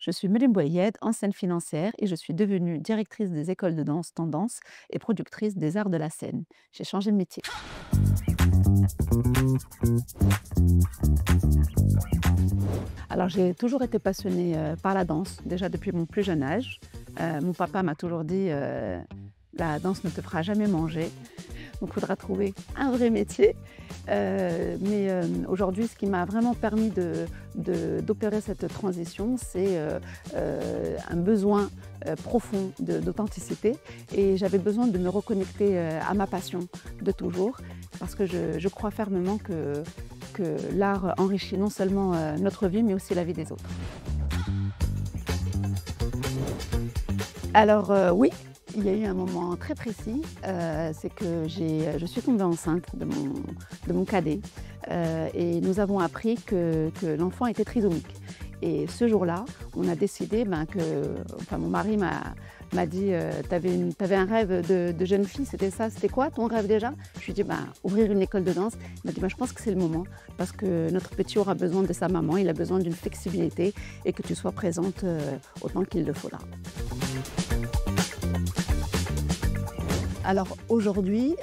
Je suis Merim Bouayed, ancienne financière, et je suis devenue directrice des écoles de danse Tendance et productrice des arts de la scène. J'ai changé de métier. Alors j'ai toujours été passionnée par la danse, déjà depuis mon plus jeune âge. Mon papa m'a toujours dit la danse ne te fera jamais manger. Donc, il faudra trouver un vrai métier. Aujourd'hui, ce qui m'a vraiment permis d'opérer cette transition, c'est un besoin profond d'authenticité. Et j'avais besoin de me reconnecter à ma passion de toujours, parce que je crois fermement que l'art enrichit non seulement notre vie, mais aussi la vie des autres. Alors oui, il y a eu un moment très précis, c'est que je suis tombée enceinte de mon cadet et nous avons appris que l'enfant était trisomique. Et ce jour-là, on a décidé mon mari m'a dit t'avais un rêve de jeune fille, c'était ça, c'était quoi ton rêve déjà? Je lui ai dit ouvrir une école de danse. Il m'a dit je pense que c'est le moment parce que notre petit aura besoin de sa maman, il a besoin d'une flexibilité et que tu sois présente autant qu'il le faudra. Alors aujourd'hui,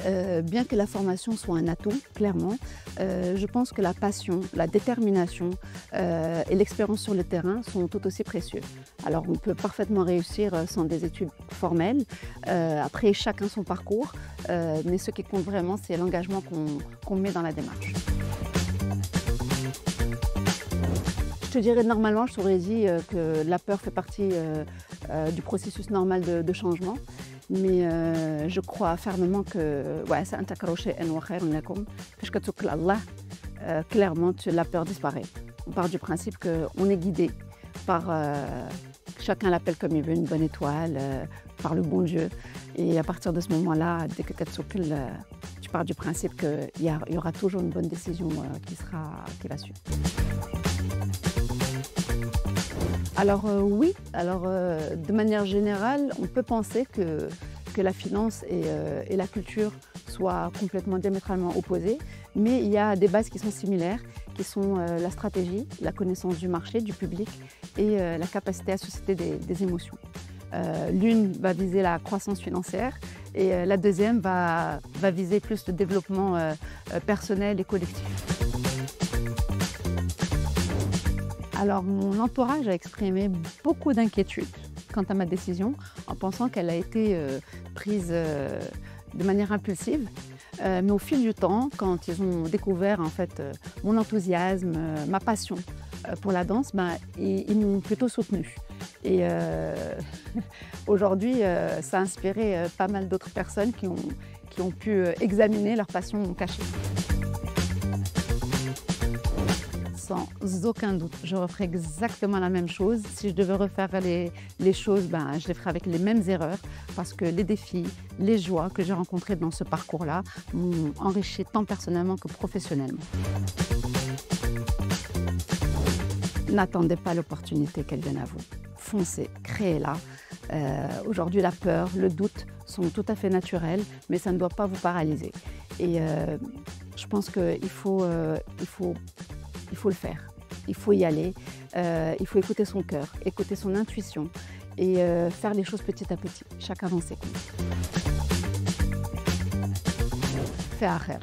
bien que la formation soit un atout, clairement, je pense que la passion, la détermination et l'expérience sur le terrain sont tout aussi précieux. Alors on peut parfaitement réussir sans des études formelles, après chacun son parcours, mais ce qui compte vraiment, c'est l'engagement qu'on met dans la démarche. Je te dirais normalement, je t'aurais dit que la peur fait partie du processus normal de changement. Mais je crois fermement que clairement la peur disparaît. On part du principe qu'on est guidé par, chacun l'appelle comme il veut, une bonne étoile, par le bon Dieu. Et à partir de ce moment-là, dès que tu pars du principe qu'il y aura toujours une bonne décision qui va suivre. Alors oui, de manière générale, on peut penser que la finance et la culture soient complètement diamétralement opposées, mais il y a des bases qui sont similaires, qui sont la stratégie, la connaissance du marché, du public et la capacité à susciter des émotions. L'une va viser la croissance financière et la deuxième va viser plus le développement personnel et collectif. Alors, mon entourage a exprimé beaucoup d'inquiétude quant à ma décision, en pensant qu'elle a été prise de manière impulsive. Mais au fil du temps, quand ils ont découvert en fait, mon enthousiasme, ma passion pour la danse, ils m'ont plutôt soutenue. Et aujourd'hui, ça a inspiré pas mal d'autres personnes qui ont pu examiner leur passion cachée. Sans aucun doute, je referai exactement la même chose. Si je devais refaire les choses, je les ferai avec les mêmes erreurs parce que les défis, les joies que j'ai rencontrées dans ce parcours-là m'ont enrichi tant personnellement que professionnellement. N'attendez pas l'opportunité qu'elle vienne à vous. Foncez, créez-la. Aujourd'hui, la peur, le doute sont tout à fait naturels, mais ça ne doit pas vous paralyser. Et je pense qu'il faut le faire, il faut y aller, il faut écouter son cœur, écouter son intuition et faire les choses petit à petit, chaque avancée compte. Fais à faire.